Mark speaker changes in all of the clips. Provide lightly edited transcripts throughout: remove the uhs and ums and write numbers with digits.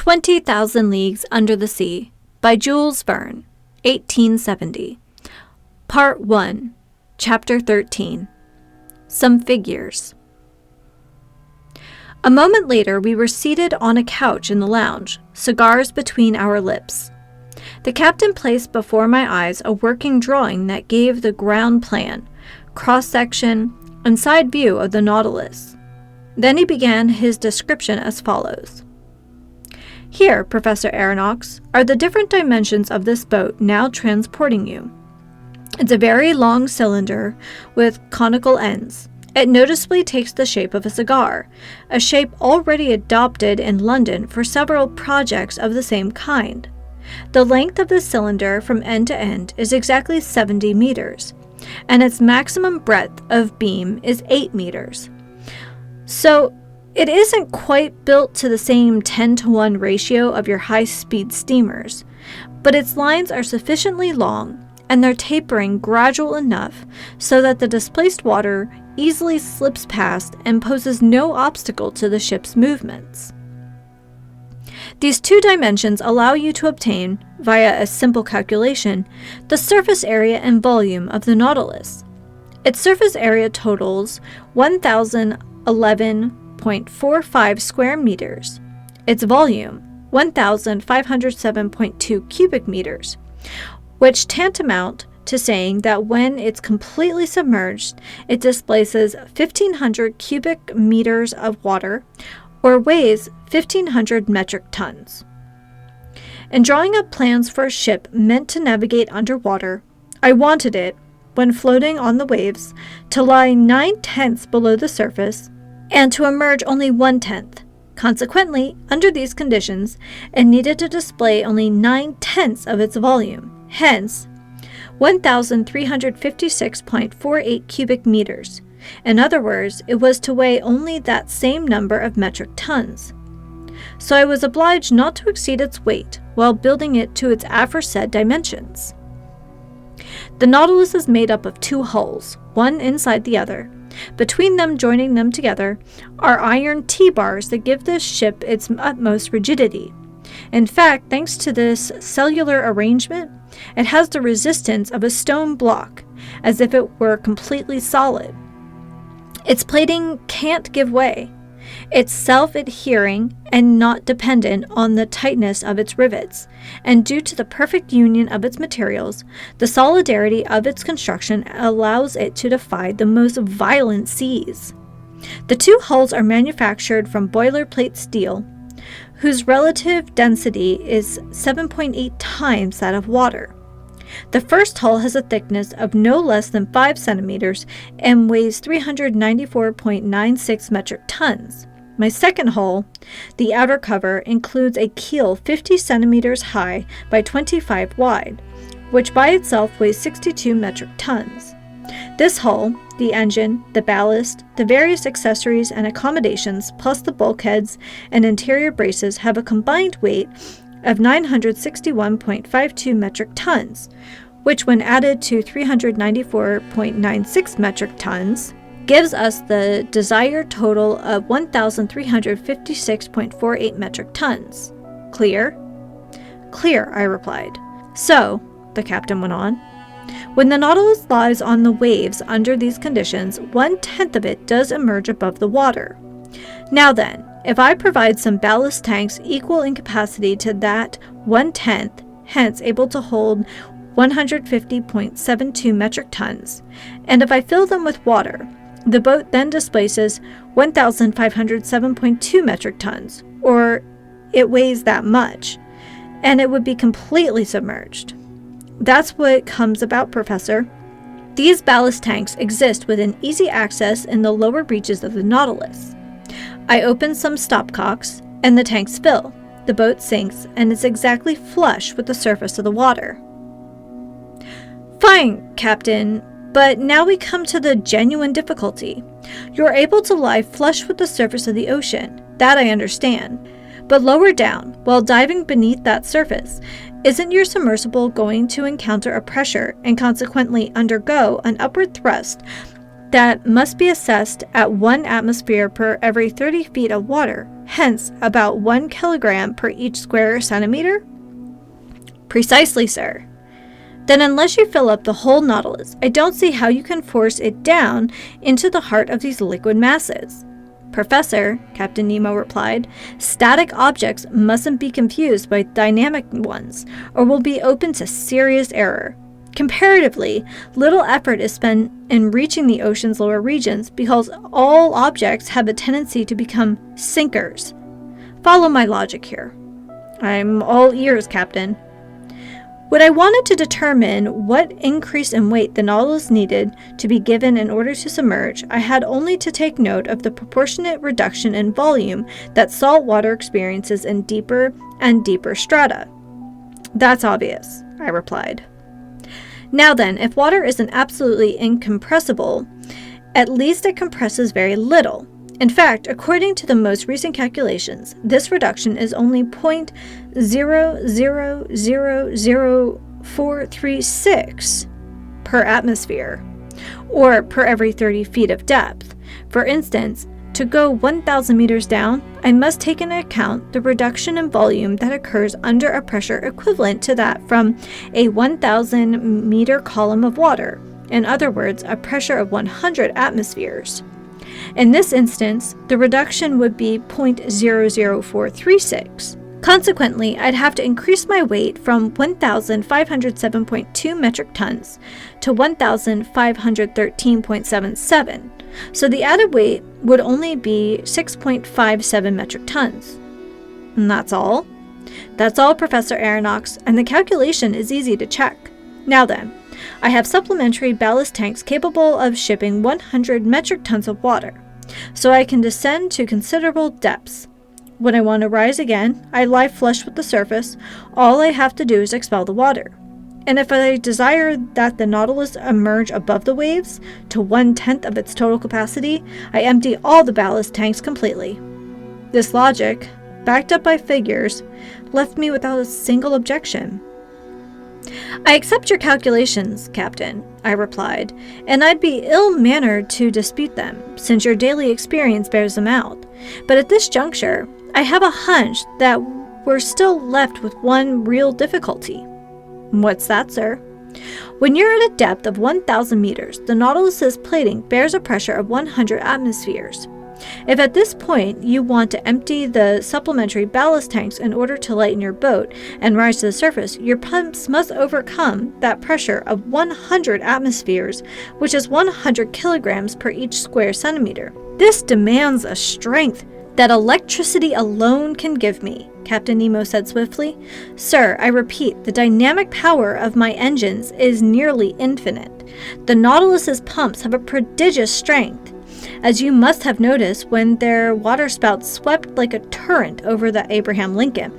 Speaker 1: 20,000 Leagues Under the Sea by Jules Verne, 1870. Part 1, Chapter 13. Some Figures. A moment later, we were seated on a couch in the lounge, cigars between our lips. The captain placed before my eyes a working drawing that gave the ground plan, cross-section, and side view of the Nautilus. Then he began his description as follows. Here, Professor Aronnax, are the different dimensions of this boat now transporting you. It's a very long cylinder with conical ends. It noticeably takes the shape of a cigar, a shape already adopted in London for several projects of the same kind. The length of the cylinder from end to end is exactly 70 meters, and its maximum breadth of beam is 8 meters. So, it isn't quite built to the same 10-to-1 ratio of your high-speed steamers, but its lines are sufficiently long, and they're tapering gradual enough so that the displaced water easily slips past and poses no obstacle to the ship's movements. These two dimensions allow you to obtain, via a simple calculation, the surface area and volume of the Nautilus. Its surface area totals 1,011.45 square meters. Its volume, 1,507.2 cubic meters, which tantamount to saying that when it's completely submerged, it displaces 1,500 cubic meters of water, or weighs 1,500 metric tons. In drawing up plans for a ship meant to navigate underwater, I wanted it, when floating on the waves, to lie 9/10 below the surface, and to emerge only 1/10. Consequently, under these conditions, it needed to display only 9/10 of its volume, hence 1,356.48 cubic meters. In other words, it was to weigh only that same number of metric tons. So I was obliged not to exceed its weight while building it to its aforesaid dimensions. The Nautilus is made up of two hulls, one inside the other. Between them, joining them together, are iron T-bars that give this ship its utmost rigidity. In fact, thanks to this cellular arrangement, it has the resistance of a stone block, as if it were completely solid. Its plating can't give way. It's self-adhering and not dependent on the tightness of its rivets, and due to the perfect union of its materials, the solidarity of its construction allows it to defy the most violent seas. The two hulls are manufactured from boilerplate steel, whose relative density is 7.8 times that of water. The first hull has a thickness of no less than 5 centimeters and weighs 394.96 metric tons. My second hull, the outer cover, includes a keel 50 centimeters high by 25 wide, which by itself weighs 62 metric tons. This hull, the engine, the ballast, the various accessories and accommodations, plus the bulkheads and interior braces have a combined weight of 961.52 metric tons, which when added to 394.96 metric tons, gives us the desired total of 1,356.48 metric tons. Clear? Clear, I replied. So, the captain went on, when the Nautilus lies on the waves under these conditions, 1/10 of it does emerge above the water. Now then, if I provide some ballast tanks equal in capacity to that 1/10, hence able to hold 150.72 metric tons, and if I fill them with water, the boat then displaces 1,507.2 metric tons, or it weighs that much, and it would be completely submerged. That's what comes about, Professor. These ballast tanks exist within easy access in the lower reaches of the Nautilus. I open some stopcocks, and the tanks fill. The boat sinks, and is exactly flush with the surface of the water. Fine, Captain, but now we come to the genuine difficulty. You're able to lie flush with the surface of the ocean. That I understand. But lower down, while diving beneath that surface, isn't your submersible going to encounter a pressure and consequently undergo an upward thrust that must be assessed at 1 atmosphere per every 30 feet of water, hence about 1 kilogram per each square centimeter? Precisely, sir. Then unless you fill up the whole Nautilus, I don't see how you can force it down into the heart of these liquid masses. Professor, Captain Nemo replied, static objects mustn't be confused by dynamic ones, or will be open to serious error. Comparatively, little effort is spent in reaching the ocean's lower regions because all objects have a tendency to become sinkers. Follow my logic here. I'm all ears, Captain. When I wanted to determine what increase in weight the Nautilus needed to be given in order to submerge, I had only to take note of the proportionate reduction in volume that salt water experiences in deeper and deeper strata. That's obvious, I replied. Now then, if water isn't absolutely incompressible, at least it compresses very little. In fact, according to the most recent calculations, this reduction is only 0.000436 per atmosphere, or per every 30 feet of depth. For instance, to go 1,000 meters down, I must take into account the reduction in volume that occurs under a pressure equivalent to that from a 1,000 meter column of water, in other words, a pressure of 100 atmospheres. In this instance, the reduction would be 0.00436. Consequently, I'd have to increase my weight from 1,507.2 metric tons to 1,513.77, so the added weight would only be 6.57 metric tons. And that's all? That's all, Professor Aronnax, and the calculation is easy to check. Now then, I have supplementary ballast tanks capable of shipping 100 metric tons of water, so I can descend to considerable depths. When I want to rise again, I lie flush with the surface. All I have to do is expel the water. And if I desire that the Nautilus emerge above the waves to 1/10 of its total capacity, I empty all the ballast tanks completely. This logic, backed up by figures, left me without a single objection. I accept your calculations, Captain, I replied, and I'd be ill-mannered to dispute them, since your daily experience bears them out. But at this juncture, I have a hunch that we're still left with one real difficulty. What's that, sir? When you're at a depth of 1,000 meters, the Nautilus's plating bears a pressure of 100 atmospheres. If at this point you want to empty the supplementary ballast tanks in order to lighten your boat and rise to the surface, your pumps must overcome that pressure of 100 atmospheres, which is 100 kilograms per each square centimeter. This demands a strength that electricity alone can give me, Captain Nemo said swiftly. Sir, I repeat, the dynamic power of my engines is nearly infinite. The Nautilus's pumps have a prodigious strength, as you must have noticed when their waterspouts swept like a torrent over the Abraham Lincoln.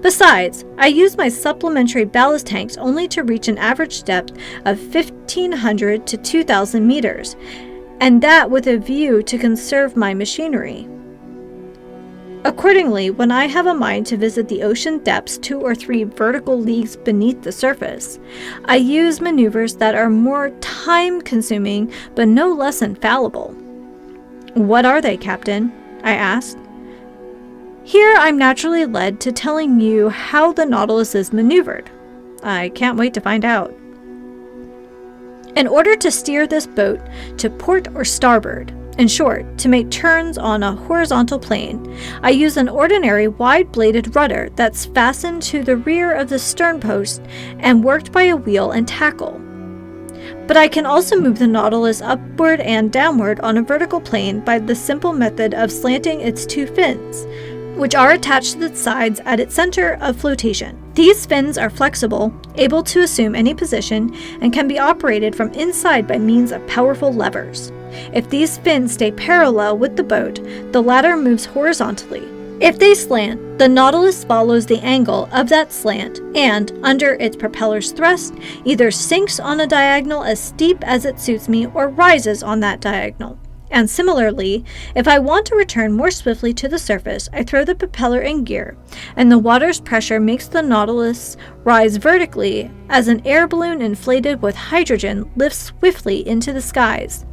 Speaker 1: Besides, I use my supplementary ballast tanks only to reach an average depth of 1,500 to 2,000 meters, and that with a view to conserve my machinery. Accordingly, when I have a mind to visit the ocean depths 2 or 3 vertical leagues beneath the surface, I use maneuvers that are more time-consuming but no less infallible. What are they, Captain? I asked. Here I'm naturally led to telling you how the Nautilus is maneuvered. I can't wait to find out. In order to steer this boat to port or starboard, in short, to make turns on a horizontal plane, I use an ordinary wide-bladed rudder that's fastened to the rear of the stern post and worked by a wheel and tackle. But I can also move the Nautilus upward and downward on a vertical plane by the simple method of slanting its 2 fins, which are attached to the sides at its center of flotation. These fins are flexible, able to assume any position, and can be operated from inside by means of powerful levers. If these fins stay parallel with the boat, the latter moves horizontally. If they slant, the Nautilus follows the angle of that slant and, under its propeller's thrust, either sinks on a diagonal as steep as it suits me or rises on that diagonal. And similarly, if I want to return more swiftly to the surface, I throw the propeller in gear, and the water's pressure makes the Nautilus rise vertically as an air balloon inflated with hydrogen lifts swiftly into the skies.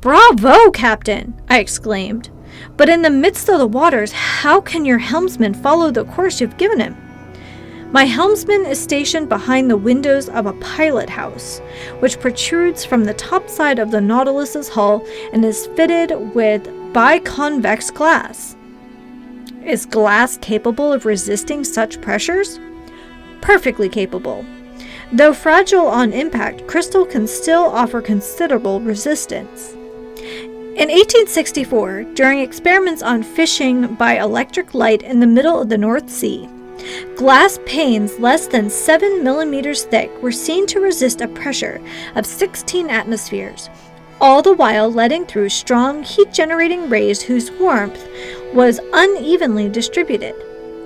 Speaker 1: "Bravo, Captain!" I exclaimed. "But in the midst of the waters, how can your helmsman follow the course you've given him?" "My helmsman is stationed behind the windows of a pilot house, which protrudes from the top side of the Nautilus's hull and is fitted with biconvex glass." "Is glass capable of resisting such pressures?" "Perfectly capable. Though fragile on impact, crystal can still offer considerable resistance." In 1864, during experiments on fishing by electric light in the middle of the North Sea, glass panes less than 7 millimeters thick were seen to resist a pressure of 16 atmospheres, all the while letting through strong heat-generating rays whose warmth was unevenly distributed.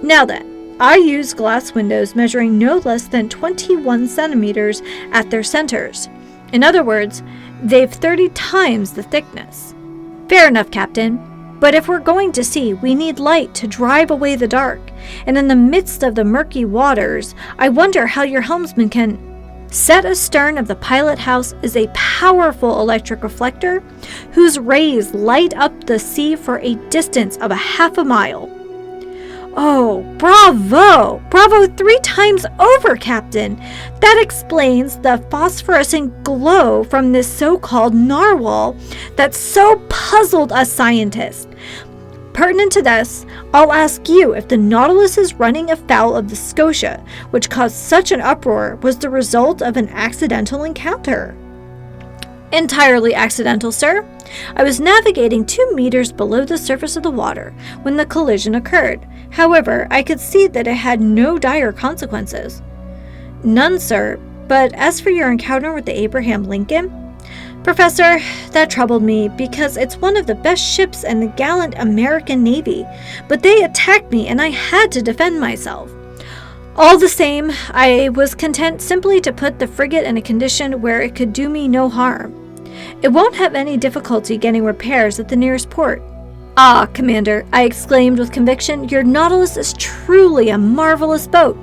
Speaker 1: Now then, I used glass windows measuring no less than 21 centimeters at their centers. In other words, they've 30 times the thickness. "Fair enough, Captain. But if we're going to sea, we need light to drive away the dark. And in the midst of the murky waters, I wonder how your helmsman can—" "Set astern of the pilot house is a powerful electric reflector whose rays light up the sea for a distance of half a mile." "Oh, bravo! Bravo 3 times over, Captain! That explains the phosphorescent glow from this so-called narwhal that so puzzled us scientists. Pertinent to this, I'll ask you if the Nautilus's running afoul of the Scotia, which caused such an uproar, was the result of an accidental encounter." "Entirely accidental, sir. I was navigating 2 meters below the surface of the water when the collision occurred. However, I could see that it had no dire consequences." "None, sir. But as for your encounter with the Abraham Lincoln—" "Professor, that troubled me because it's one of the best ships in the gallant American Navy, but they attacked me and I had to defend myself. All the same, I was content simply to put the frigate in a condition where it could do me no harm. It won't have any difficulty getting repairs at the nearest port." "Ah, Commander," I exclaimed with conviction, "your Nautilus is truly a marvelous boat."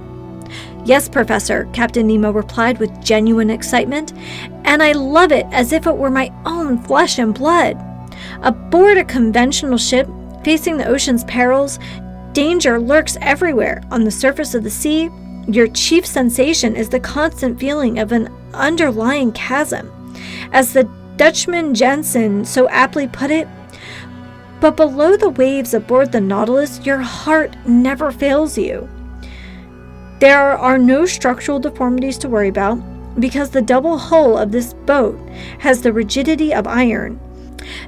Speaker 1: "Yes, Professor," Captain Nemo replied with genuine excitement, "and I love it as if it were my own flesh and blood. Aboard a conventional ship, facing the ocean's perils, danger lurks everywhere. On the surface of the sea, your chief sensation is the constant feeling of an underlying chasm. As the Dutchman Jensen so aptly put it, but below the waves aboard the Nautilus, your heart never fails you. There are no structural deformities to worry about, because the double hull of this boat has the rigidity of iron.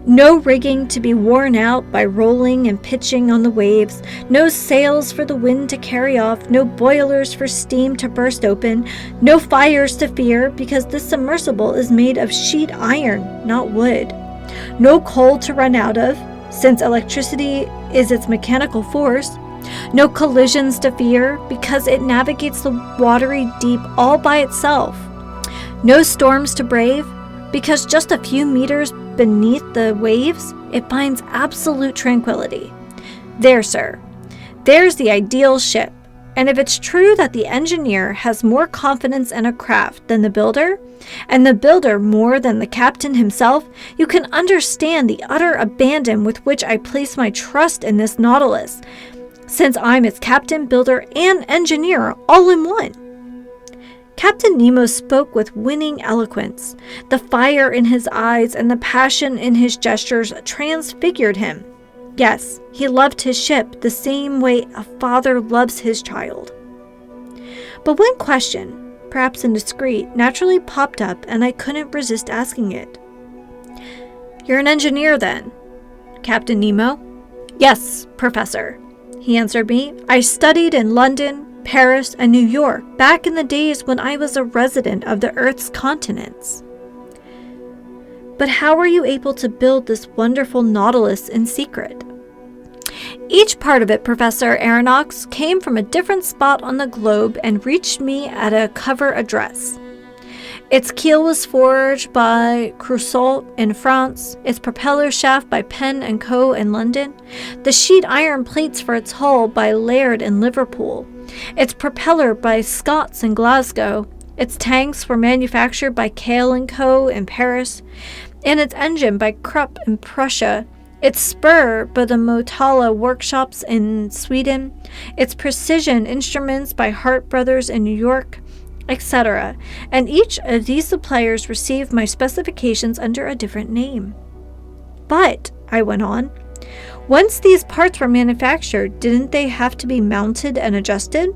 Speaker 1: No rigging to be worn out by rolling and pitching on the waves, no sails for the wind to carry off, no boilers for steam to burst open, no fires to fear, because this submersible is made of sheet iron, not wood. No coal to run out of, since electricity is its mechanical force. No collisions to fear, because it navigates the watery deep all by itself. No storms to brave, because just a few meters beneath the waves, it finds absolute tranquility. There, sir. There's the ideal ship. And if it's true that the engineer has more confidence in a craft than the builder, and the builder more than the captain himself, you can understand the utter abandon with which I place my trust in this Nautilus, since I'm its captain, builder, and engineer all in one." Captain Nemo spoke with winning eloquence. The fire in his eyes and the passion in his gestures transfigured him. Yes, he loved his ship the same way a father loves his child. But one question, perhaps indiscreet, naturally popped up, and I couldn't resist asking it. "You're an engineer, then, Captain Nemo?" "Yes, Professor," he answered me. "I studied in London, Paris, and New York back in the days when I was a resident of the Earth's continents." "But how were you able to build this wonderful Nautilus in secret?" "Each part of it, Professor Aronnax, came from a different spot on the globe and reached me at a cover address. Its keel was forged by Creusot in France, its propeller shaft by Penn & Co. in London, the sheet iron plates for its hull by Laird in Liverpool, its propeller by Scotts in Glasgow, its tanks were manufactured by Cale & Co. in Paris, and its engine by Krupp in Prussia, its spur by the Motala workshops in Sweden, its precision instruments by Hart Brothers in New York, etc. And each of these suppliers received my specifications under a different name. But, I went on, once these parts were manufactured, didn't they have to be mounted and adjusted?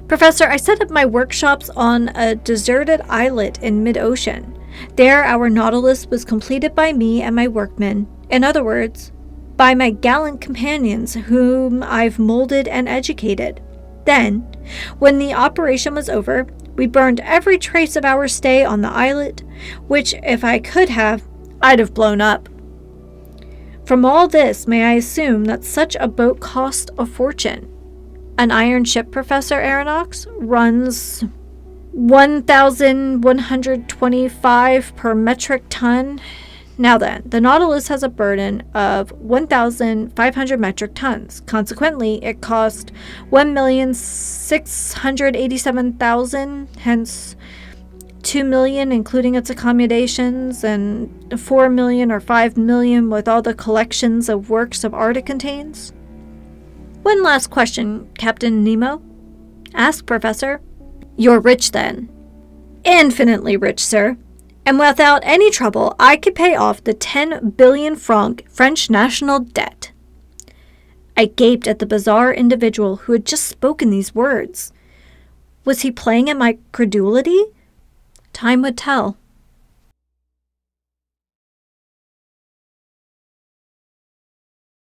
Speaker 1: Professor, I set up my workshops on a deserted islet in mid-ocean. There our Nautilus was completed by me and my workmen. In other words, by my gallant companions whom I've molded and educated. Then, when the operation was over, we burned every trace of our stay on the islet, which, if I could have, I'd have blown up. From all this, may I assume that such a boat cost a fortune? An iron ship, Professor Aronnax, runs 1,125 per metric ton. Now then, the Nautilus has a burden of 1,500 metric tons. Consequently, it cost 1,687,000, hence 2 million including its accommodations, and 4 million or 5 million with all the collections of works of art it contains. One last question, Captain Nemo? Asked Professor. You're rich then? Infinitely rich, sir. And without any trouble, I could pay off the 10 billion franc French national debt. I gaped at the bizarre individual who had just spoken these words. Was he playing at my credulity? Time would tell.